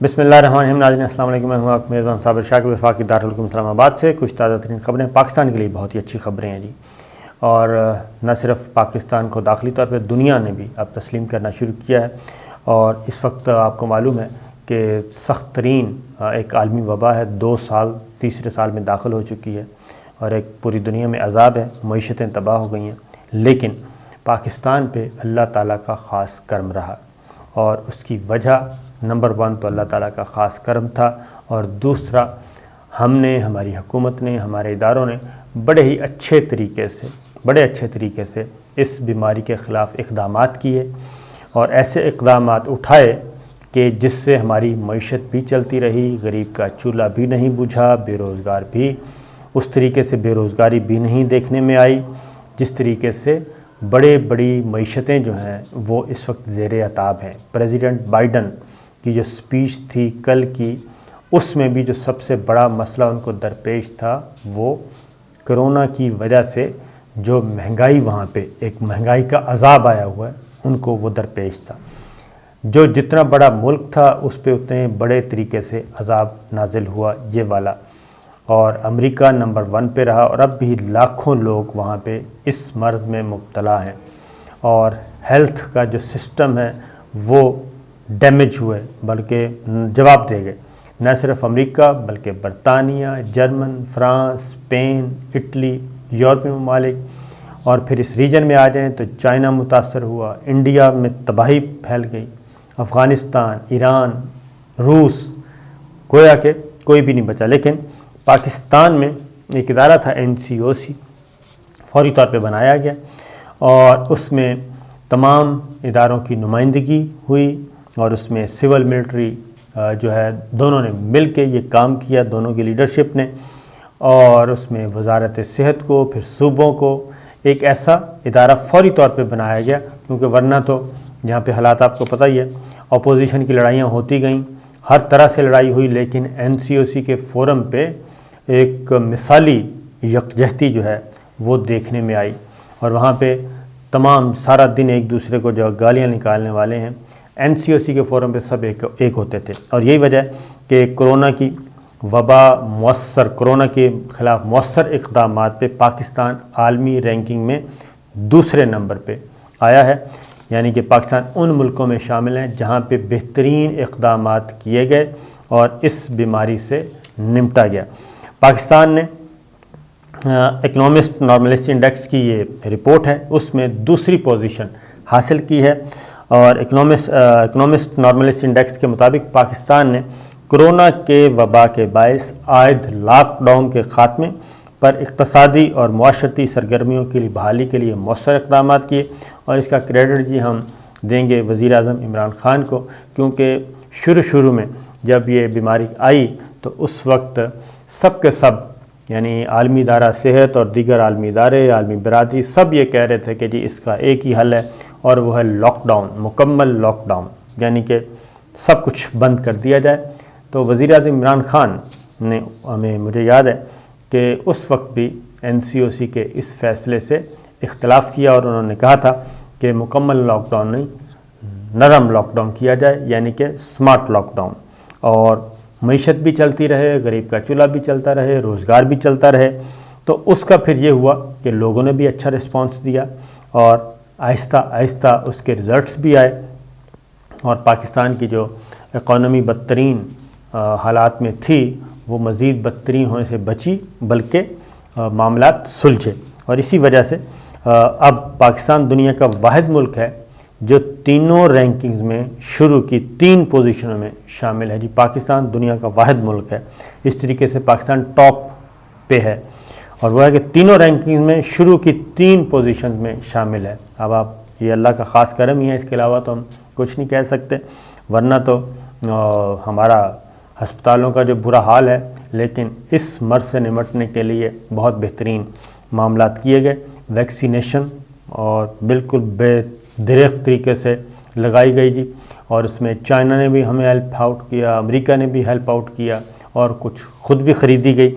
بسم اللہ الرحمن الرحیم. ناظرین السلام علیکم. میں ہوں آپ میزبان صابر شاہ کے وفاقی دارالحکومت اسلام آباد سے. کچھ تازہ ترین خبریں پاکستان کے لیے بہت ہی اچھی خبریں ہیں جی. اور نہ صرف پاکستان کو داخلی طور پہ دنیا نے بھی اب تسلیم کرنا شروع کیا ہے. اور اس وقت آپ کو معلوم ہے کہ سخت ترین ایک عالمی وبا ہے. 2 سال تیسرے سال میں داخل ہو چکی ہے اور ایک پوری دنیا میں عذاب ہے. معیشتیں تباہ ہو گئی ہیں، لیکن پاکستان پہ اللہ تعالیٰ کا خاص کرم رہا. اور اس کی وجہ نمبر 1 تو اللہ تعالیٰ کا خاص کرم تھا، اور دوسرا ہم نے، ہماری حکومت نے، ہمارے اداروں نے بڑے اچھے طریقے سے اس بیماری کے خلاف اقدامات کیے اور ایسے اقدامات اٹھائے کہ جس سے ہماری معیشت بھی چلتی رہی، غریب کا چولہا بھی نہیں بجھا، بے روزگار بھی اس طریقے سے بے روزگاری بھی نہیں دیکھنے میں آئی جس طریقے سے بڑی معیشتیں جو ہیں وہ اس وقت زیر عتاب ہیں. پریزیڈنٹ بائیڈن کی جو سپیچ تھی کل کی، اس میں بھی جو سب سے بڑا مسئلہ ان کو درپیش تھا وہ کرونا کی وجہ سے جو مہنگائی، وہاں پہ ایک مہنگائی کا عذاب آیا ہوا ہے، ان کو وہ درپیش تھا. جو جتنا بڑا ملک تھا اس پہ اتنے بڑے طریقے سے عذاب نازل ہوا یہ والا. اور امریکہ نمبر 1 پہ رہا، اور اب بھی لاکھوں لوگ وہاں پہ اس مرض میں مبتلا ہیں، اور ہیلتھ کا جو سسٹم ہے وہ ڈیمیج ہوئے، بلکہ جواب دے گئے. نہ صرف امریکہ بلکہ برطانیہ، جرمن، فرانس، اسپین، اٹلی، یورپی ممالک، اور پھر اس ریجن میں آ جائیں تو چائنا متاثر ہوا، انڈیا میں تباہی پھیل گئی، افغانستان، ایران، روس، گویا کہ کوئی بھی نہیں بچا. لیکن پاکستان میں ایک ادارہ تھا NCOC، فوری طور پہ بنایا گیا، اور اس میں تمام اداروں کی نمائندگی ہوئی، اور اس میں سول ملٹری جو ہے دونوں نے مل کے یہ کام کیا، دونوں کی لیڈرشپ نے. اور اس میں وزارت صحت کو، پھر صوبوں کو ایک ایسا ادارہ فوری طور پہ بنایا گیا، کیونکہ ورنہ تو یہاں پہ حالات آپ کو پتہ ہی ہے، اپوزیشن کی لڑائیاں ہوتی گئیں، ہر طرح سے لڑائی ہوئی، لیکن NCOC کے فورم پہ ایک مثالی یکجہتی جو ہے وہ دیکھنے میں آئی. اور وہاں پہ تمام سارا دن ایک دوسرے کو جو گالیاں نکالنے والے ہیں، NCOC کے فورم پہ سب ایک ہوتے تھے. اور یہی وجہ ہے کہ کرونا کی وبا کرونا کے خلاف مؤثر اقدامات پہ پاکستان عالمی رینکنگ میں 2 نمبر پہ آیا ہے. یعنی کہ پاکستان ان ملکوں میں شامل ہیں جہاں پہ بہترین اقدامات کیے گئے اور اس بیماری سے نمٹا گیا. پاکستان نے اکنامسٹ نارملسٹی انڈیکس کی یہ رپورٹ ہے، اس میں 2 پوزیشن حاصل کی ہے. اور اکنامسٹ نارملسٹی انڈیکس کے مطابق پاکستان نے کرونا کے وبا کے باعث عائد لاک ڈاؤن کے خاتمے پر اقتصادی اور معاشرتی سرگرمیوں کی بحالی کے لیے مؤثر اقدامات کیے. اور اس کا کریڈٹ جی ہم دیں گے وزیر اعظم عمران خان کو، کیونکہ شروع میں جب یہ بیماری آئی تو اس وقت سب کے سب، یعنی عالمی ادارہ صحت اور دیگر عالمی ادارے، عالمی برادری، سب یہ کہہ رہے تھے کہ جی اس کا ایک ہی حل ہے، اور وہ ہے لاک ڈاؤن، مکمل لاک ڈاؤن، یعنی کہ سب کچھ بند کر دیا جائے. تو وزیر اعظم عمران خان نے مجھے یاد ہے کہ اس وقت بھی NCOC کے اس فیصلے سے اختلاف کیا، اور انہوں نے کہا تھا کہ مکمل لاک ڈاؤن نہیں، نرم لاک ڈاؤن کیا جائے، یعنی کہ سمارٹ لاک ڈاؤن، اور معیشت بھی چلتی رہے، غریب کا چولہا بھی چلتا رہے، روزگار بھی چلتا رہے. تو اس کا پھر یہ ہوا کہ لوگوں نے بھی اچھا رسپانس دیا، اور آہستہ اس کے رزلٹس بھی آئے، اور پاکستان کی جو اکانومی بدترین حالات میں تھی وہ مزید بدترین ہونے سے بچی، بلکہ معاملات سلجھے. اور اسی وجہ سے اب پاکستان دنیا کا واحد ملک ہے جو تینوں رینکنگز میں شروع کی 3 پوزیشنوں میں شامل ہے. جی پاکستان دنیا کا واحد ملک ہے، اس طریقے سے پاکستان ٹاپ پہ ہے، اور وہ ہے کہ تینوں رینکنگز میں شروع کی 3 پوزیشنز میں شامل ہے. اب آپ یہ اللہ کا خاص کرم ہی ہے، اس کے علاوہ تو ہم کچھ نہیں کہہ سکتے، ورنہ تو ہمارا ہسپتالوں کا جو برا حال ہے. لیکن اس مرض سے نمٹنے کے لیے بہت بہترین معاملات کیے گئے. ویکسینیشن اور بالکل بے درخت طریقے سے لگائی گئی جی، اور اس میں چائنا نے بھی ہمیں ہیلپ آؤٹ کیا، امریکہ نے بھی ہیلپ آؤٹ کیا، اور کچھ خود بھی خریدی گئی.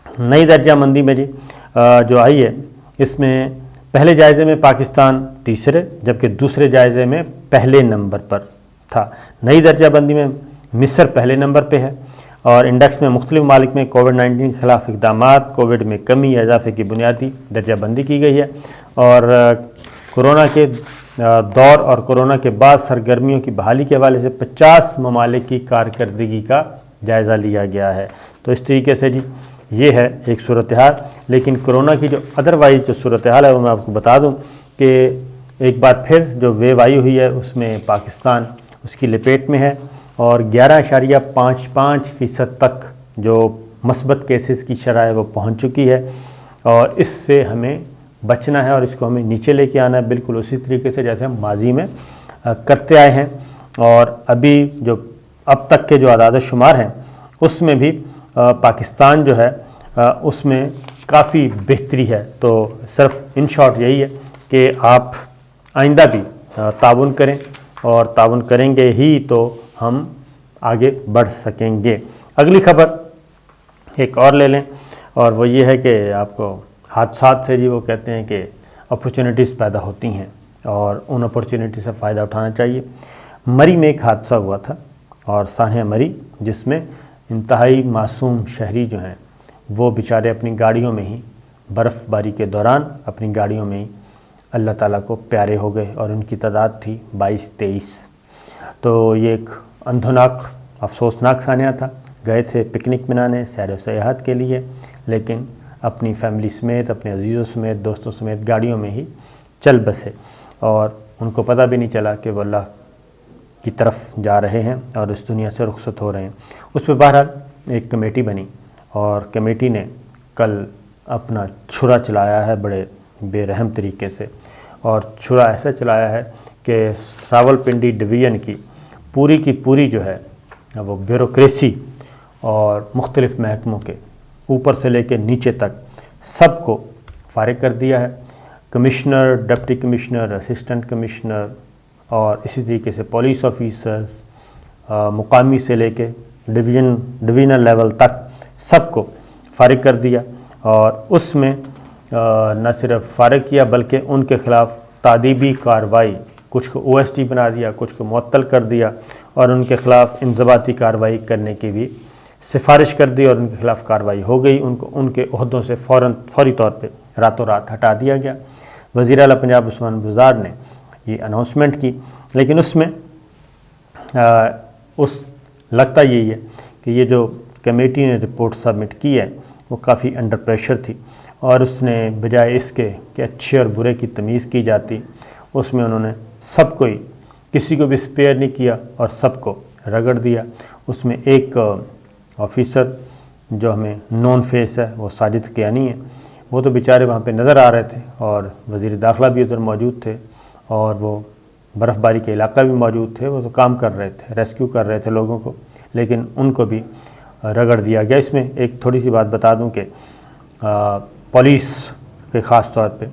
نئی درجہ بندی میں جی جو آئی ہے، اس میں پہلے جائزے میں پاکستان تیسرے، جبکہ دوسرے جائزے میں پہلے نمبر پر تھا. نئی درجہ بندی میں مصر پہلے نمبر پہ ہے، اور انڈیکس میں مختلف ممالک میں کووڈ-19 کے خلاف اقدامات، کووڈ میں کمی یا اضافے کی بنیادی درجہ بندی کی گئی ہے، اور کورونا کے دور اور کورونا کے بعد سرگرمیوں کی بحالی کے حوالے سے 50 ممالک کی کارکردگی کا جائزہ لیا گیا ہے۔ تو اس طریقے سے جی یہ ہے ایک صورتحال۔ لیکن کورونا کی جو ادروائز جو صورتحال ہے وہ میں آپ کو بتا دوں کہ ایک بار پھر جو ویو آئی ہوئی ہے اس میں پاکستان اس کی لپیٹ میں ہے، اور 11.55% تک جو مثبت کیسز کی شرح ہے وہ پہنچ چکی ہے، اور اس سے ہمیں بچنا ہے اور اس کو ہمیں نیچے لے کے آنا ہے، بالکل اسی طریقے سے جیسے ہم ماضی میں کرتے آئے ہیں۔ اور ابھی جو اب تک کے جو اعداد و شمار ہیں اس میں بھی پاکستان جو ہے اس میں کافی بہتری ہے۔ تو صرف ان شارٹ یہی ہے کہ آپ آئندہ بھی تعاون کریں، اور تعاون کریں گے ہی تو ہم آگے بڑھ سکیں گے۔ اگلی خبر ایک اور لے لیں، اور وہ یہ ہے کہ آپ کو حادثات سے جی وہ کہتے ہیں کہ اپرچونٹیز پیدا ہوتی ہیں، اور ان اپرچونٹیز سے فائدہ اٹھانا چاہیے۔ مری میں ایک حادثہ ہوا تھا، اور سانحہ مری، جس میں انتہائی معصوم شہری جو ہیں وہ بیچارے اپنی گاڑیوں میں ہی برف باری کے دوران اپنی گاڑیوں میں ہی اللہ تعالیٰ کو پیارے ہو گئے، اور ان کی تعداد تھی 22-23۔ تو یہ ایک اندھوناک افسوسناک سانحہ تھا۔ گئے تھے پکنک منانے، سیر و سیاحت کے لیے، لیکن اپنی فیملی سمیت، اپنے عزیزوں سمیت، دوستوں سمیت گاڑیوں میں ہی چل بسے، اور ان کو پتہ بھی نہیں چلا کہ وہ اللہ کی طرف جا رہے ہیں اور اس دنیا سے رخصت ہو رہے ہیں۔ اس پہ بہرحال ایک کمیٹی بنی، اور کمیٹی نے کل اپنا چھرا چلایا ہے بڑے بے رحم طریقے سے، اور چھرا ایسا چلایا ہے کہ راولپنڈی ڈویژن کی پوری جو ہے وہ بیوروکریسی اور مختلف محکموں کے اوپر سے لے کے نیچے تک سب کو فارغ کر دیا ہے۔ Commissioner, deputy commissioner, assistant commissioner, اور اسی طریقے سے پولیس آفیسرز، مقامی سے لے کے ڈویژنل لیول تک سب کو فارغ کر دیا، اور اس میں نہ صرف فارغ کیا بلکہ ان کے خلاف تعدیبی کارروائی، کچھ کو او ایس ٹی بنا دیا، کچھ کو معطل کر دیا، اور ان کے خلاف انضباطی کارروائی کرنے کی بھی سفارش کر دی، اور ان کے خلاف کارروائی ہو گئی۔ ان کو ان کے عہدوں سے فوری طور پہ راتوں رات ہٹا دیا گیا۔ وزیر اعلیٰ پنجاب عثمان بزدار نے یہ اناؤنسمنٹ کی، لیکن اس میں لگتا یہی ہے کہ یہ جو کمیٹی نے رپورٹ سبمٹ کی ہے وہ کافی انڈر پریشر تھی، اور اس نے بجائے اس کے کہ اچھے اور برے کی تمیز کی جاتی، اس میں انہوں نے سب کو ہی، کسی کو بھی اسپیئر نہیں کیا اور سب کو رگڑ دیا۔ اس میں ایک آفیسر جو ہمیں نون فیس ہے وہ ساجد کیانی ہے، وہ تو بیچارے وہاں پہ نظر آ رہے تھے، اور وزیر داخلہ بھی ادھر موجود تھے، اور وہ برف باری کے علاقہ بھی موجود تھے، وہ تو کام کر رہے تھے، ریسکیو کر رہے تھے لوگوں کو، لیکن ان کو بھی رگڑ دیا گیا۔ اس میں ایک تھوڑی سی بات بتا دوں کہ پولیس کے خاص طور پہ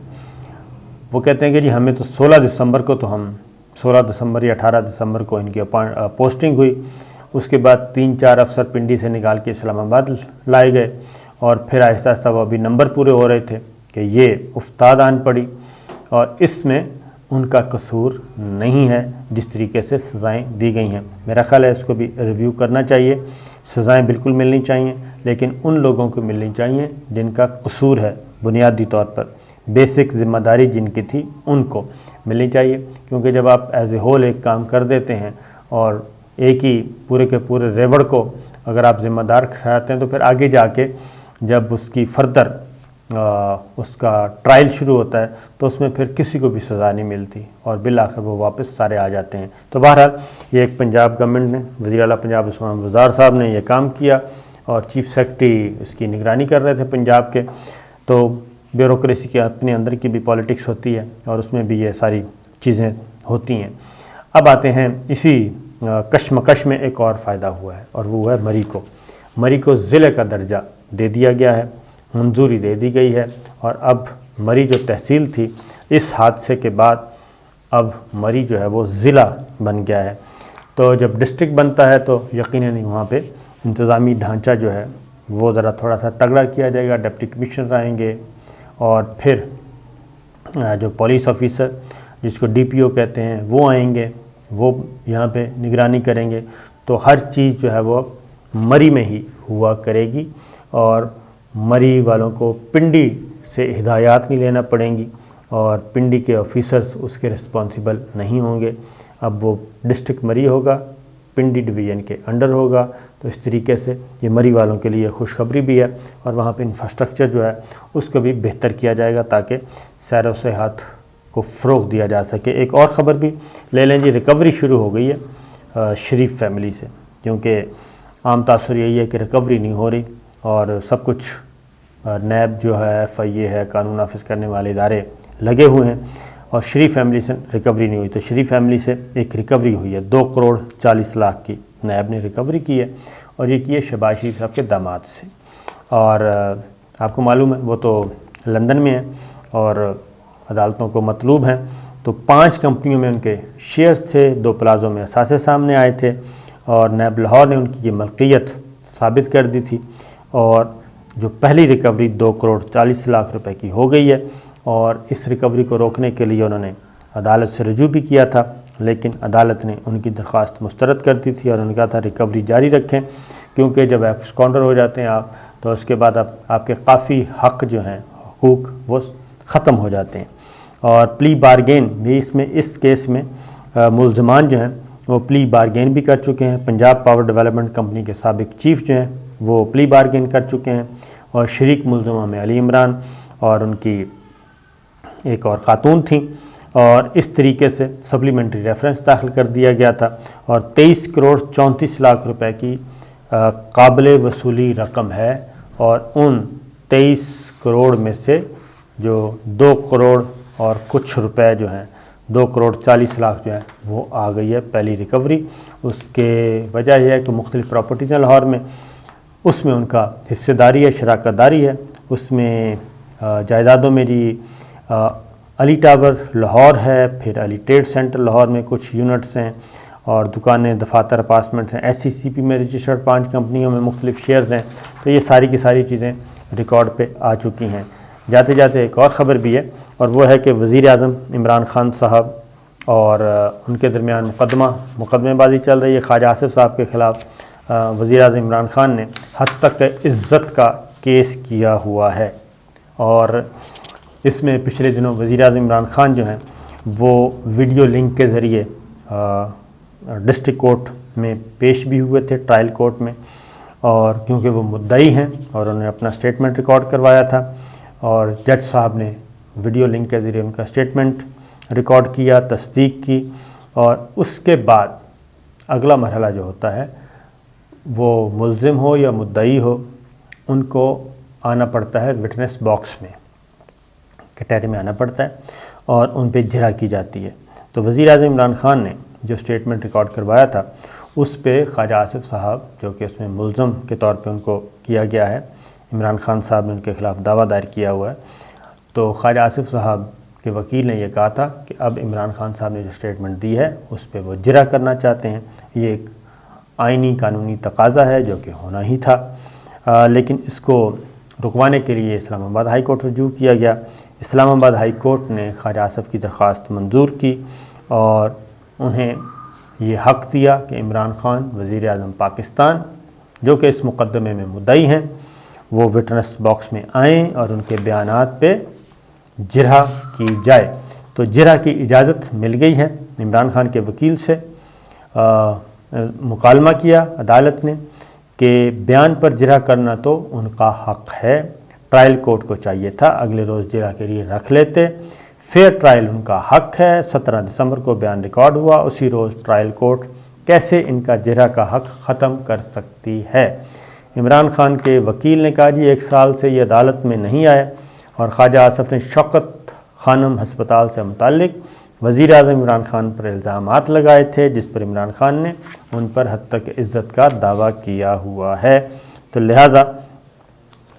وہ کہتے ہیں کہ جی ہمیں تو 16 دسمبر کو تو ہم 16 دسمبر یا 18 دسمبر کو ان کی پوسٹنگ ہوئی، اس کے بعد 3-4 افسر پنڈی سے نکال کے اسلام آباد لائے گئے، اور پھر آہستہ آہستہ وہ ابھی نمبر پورے ہو رہے تھے کہ یہ افتاد آن پڑی، اور اس میں ان کا قصور نہیں ہے جس طریقے سے سزائیں دی گئی ہیں۔ میرا خیال ہے اس کو بھی ریویو کرنا چاہیے، سزائیں بالکل ملنی چاہیے، لیکن ان لوگوں کو ملنی چاہیے جن کا قصور ہے، بنیادی طور پر بیسک ذمہ داری جن کی تھی ان کو ملنی چاہیے، کیونکہ جب آپ ایز اے ہول ایک کام کر دیتے ہیں اور ایک ہی پورے کے پورے ریوڑ کو اگر آپ ذمہ دار ٹھہراتے ہیں تو پھر آگے جا کے جب اس کی فردر اس کا ٹرائل شروع ہوتا ہے تو اس میں پھر کسی کو بھی سزا نہیں ملتی، اور بالآخر وہ واپس سارے آ جاتے ہیں۔ تو بہرحال یہ ایک پنجاب گورنمنٹ نے، وزیر اعلیٰ پنجاب عثمان بزدار صاحب نے یہ کام کیا، اور چیف سیکرٹری اس کی نگرانی کر رہے تھے پنجاب کے۔ تو بیوروکریسی کے اپنے اندر کی بھی پالیٹکس ہوتی ہے، اور اس میں بھی یہ ساری چیزیں ہوتی ہیں۔ اب آتے ہیں اسی کشمکش میں ایک اور فائدہ ہوا ہے، اور وہ ہے مری کو ضلع کا درجہ دے دیا گیا ہے، منظوری دے دی گئی ہے، اور اب مری جو تحصیل تھی اس حادثے کے بعد اب مری جو ہے وہ ضلع بن گیا ہے۔ تو جب ڈسٹرکٹ بنتا ہے تو یقیناً وہاں پہ انتظامی ڈھانچہ جو ہے وہ ذرا تھوڑا سا تگڑا کیا جائے گا، ڈپٹی کمشنر آئیں گے، اور پھر جو پولیس آفیسر جس کو ڈی پی او کہتے ہیں وہ آئیں گے، وہ یہاں پہ نگرانی کریں گے۔ تو ہر چیز جو ہے وہ مری میں ہی ہوا کرے گی، اور مری والوں کو پنڈی سے ہدایات نہیں لینا پڑیں گی، اور پنڈی کے آفیسرز اس کے رسپانسیبل نہیں ہوں گے۔ اب وہ ڈسٹرکٹ مری ہوگا، پنڈی ڈویژن کے انڈر ہوگا، تو اس طریقے سے یہ مری والوں کے لیے خوشخبری بھی ہے، اور وہاں پہ انفراسٹرکچر جو ہے اس کو بھی بہتر کیا جائے گا تاکہ سیر و سیاحت کو فروغ دیا جا سکے۔ ایک اور خبر بھی لے لیں جی، ریکوری شروع ہو گئی ہے شریف فیملی سے، کیونکہ عام تاثر یہی ہے کہ ریکوری نہیں ہو رہی، اور سب کچھ نیب جو ہے، FIA ہے، قانون نافذ کرنے والے ادارے لگے ہوئے ہیں، اور شریف فیملی سے ریکوری نہیں ہوئی۔ تو شریف فیملی سے ایک ریکوری ہوئی ہے 2,40,00,000 کی، نیب نے ریکوری کی ہے، اور یہ کی ہے شہباز شریف صاحب کے داماد سے۔ اور آپ کو معلوم ہے وہ تو لندن میں ہیں اور عدالتوں کو مطلوب ہیں، تو 5 کمپنیوں میں ان کے شیئرز تھے، 2 پلازوں میں اثاثے سامنے آئے تھے، اور نیب لاہور نے ان کی یہ ملکیت ثابت کر دی تھی، اور جو پہلی ریکوری 2,40,00,000 روپے کی ہو گئی ہے، اور اس ریکوری کو روکنے کے لیے انہوں نے عدالت سے رجوع بھی کیا تھا، لیکن عدالت نے ان کی درخواست مسترد کر دی تھی، اور انہوں نے کہا تھا ریکوری جاری رکھیں، کیونکہ جب ایبسکانڈر ہو جاتے ہیں آپ، تو اس کے بعد آپ کے کافی حق جو ہیں، حقوق، وہ ختم ہو جاتے ہیں۔ اور پلی بارگین بھی اس کیس میں ملزمان جو ہیں وہ پلی بارگین بھی کر چکے ہیں۔ پنجاب پاور ڈیولپمنٹ کمپنی کے سابق چیف جو ہیں وہ پلی بارگین کر چکے ہیں، اور شریک ملزموں میں علی عمران اور ان کی ایک اور خاتون تھیں، اور اس طریقے سے سپلیمنٹری ریفرنس داخل کر دیا گیا تھا، اور 23,34,00,000 روپے کی قابل وصولی رقم ہے، اور ان 23 کروڑ میں سے جو 2 کروڑ اور کچھ روپے جو ہیں، 2,40,00,000 جو ہیں وہ آ گئی ہے پہلی ریکوری۔ اس کے وجہ یہ ہے کہ مختلف پراپرٹیز ہیں لاہور میں، اس میں ان کا حصہ داری ہے، شراکت داری ہے، اس میں جائیدادوں میں جی علی ٹاور لاہور ہے، پھر علی ٹریڈ سینٹر لاہور میں کچھ یونٹس ہیں، اور دکانیں، دفاتر، اپارٹمنٹس ہیں، SCCP میں رجسٹرڈ 5 کمپنیوں میں مختلف شیئرز ہیں، تو یہ ساری کی ساری چیزیں ریکارڈ پہ آ چکی ہیں۔ جاتے جاتے ایک اور خبر بھی ہے، اور وہ ہے کہ وزیر اعظم عمران خان صاحب اور ان کے درمیان مقدمے بازی چل رہی ہے خواجہ آصف صاحب کے خلاف۔ وزیر اعظم عمران خان نے حد تک عزت کا کیس کیا ہوا ہے، اور اس میں پچھلے دنوں وزیر اعظم عمران خان جو ہیں وہ ویڈیو لنک کے ذریعے ڈسٹرکٹ کورٹ میں پیش بھی ہوئے تھے، ٹرائل کورٹ میں، اور کیونکہ وہ مدعی ہیں اور انہوں نے اپنا سٹیٹمنٹ ریکارڈ کروایا تھا، اور جج صاحب نے ویڈیو لنک کے ذریعے ان کا سٹیٹمنٹ ریکارڈ کیا، تصدیق کی، اور اس کے بعد اگلا مرحلہ جو ہوتا ہے وہ ملزم ہو یا مدعی ہو، ان کو آنا پڑتا ہے وٹنس باکس میں، کٹہرے میں آنا پڑتا ہے، اور ان پہ جرح کی جاتی ہے۔ تو وزیر اعظم عمران خان نے جو سٹیٹمنٹ ریکارڈ کروایا تھا اس پہ خواجہ آصف صاحب، جو کہ اس میں ملزم کے طور پہ ان کو کیا گیا ہے، عمران خان صاحب نے ان کے خلاف دعویٰ دائر کیا ہوا ہے، تو خواجہ آصف صاحب کے وکیل نے یہ کہا تھا کہ اب عمران خان صاحب نے جو سٹیٹمنٹ دی ہے اس پہ وہ جرح کرنا چاہتے ہیں۔ یہ ایک آئینی قانونی تقاضا ہے جو کہ ہونا ہی تھا، لیکن اس کو رکوانے کے لیے اسلام آباد ہائی کورٹ رجوع کیا گیا۔ اسلام آباد ہائی کورٹ نے خواجہ آصف کی درخواست منظور کی، اور انہیں یہ حق دیا کہ عمران خان وزیر اعظم پاکستان، جو کہ اس مقدمے میں مدعی ہیں، وہ وٹنس باکس میں آئیں اور ان کے بیانات پہ جرح کی جائے۔ تو جرح کی اجازت مل گئی ہے۔ عمران خان کے وکیل سے مکالمہ کیا عدالت نے کہ بیان پر جرح کرنا تو ان کا حق ہے، ٹرائل کورٹ کو چاہیے تھا اگلے روز جرح کے لیے رکھ لیتے، فیئر ٹرائل ان کا حق ہے۔ 17 دسمبر کو بیان ریکارڈ ہوا، اسی روز ٹرائل کورٹ کیسے ان کا جرح کا حق ختم کر سکتی ہے؟ عمران خان کے وکیل نے کہا جی 1 سال سے یہ عدالت میں نہیں آئے، اور خواجہ آصف نے شوکت خانم ہسپتال سے متعلق وزیر اعظم عمران خان پر الزامات لگائے تھے، جس پر عمران خان نے ان پر حد تک عزت کا دعویٰ کیا ہوا ہے، تو لہٰذا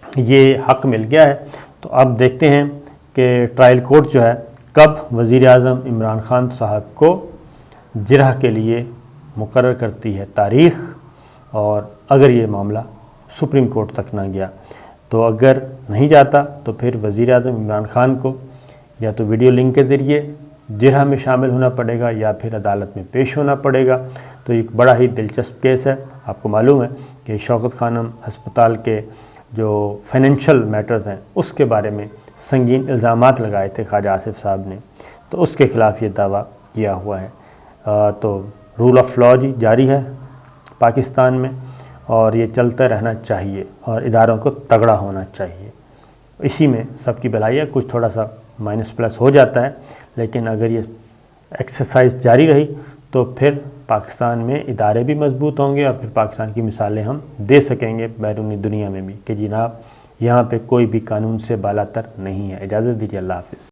یہ حق مل گیا ہے۔ تو اب دیکھتے ہیں کہ ٹرائل کورٹ جو ہے کب وزیر اعظم عمران خان صاحب کو جرح کے لیے مقرر کرتی ہے تاریخ، اور اگر یہ معاملہ سپریم کورٹ تک نہ گیا، تو اگر نہیں جاتا تو پھر وزیر اعظم عمران خان کو یا تو ویڈیو لنک کے ذریعے جرح میں شامل ہونا پڑے گا، یا پھر عدالت میں پیش ہونا پڑے گا۔ تو ایک بڑا ہی دلچسپ کیس ہے۔ آپ کو معلوم ہے کہ شوکت خانم ہسپتال کے جو فائنینشیل میٹرز ہیں اس کے بارے میں سنگین الزامات لگائے تھے خواجہ آصف صاحب نے، تو اس کے خلاف یہ دعویٰ کیا ہوا ہے۔ تو رول آف لاء جی جاری ہے پاکستان میں، اور یہ چلتا رہنا چاہیے اور اداروں کو تگڑا ہونا چاہیے۔ اسی میں سب کی بھلائی ہے، کچھ تھوڑا سا مائنس پلس ہو جاتا ہے، لیکن اگر یہ ایکسرسائز جاری رہی تو پھر پاکستان میں ادارے بھی مضبوط ہوں گے، اور پھر پاکستان کی مثالیں ہم دے سکیں گے بیرونی دنیا میں بھی کہ جناب یہاں پہ کوئی بھی قانون سے بالا تر نہیں ہے۔ اجازت دیجیے، اللہ حافظ۔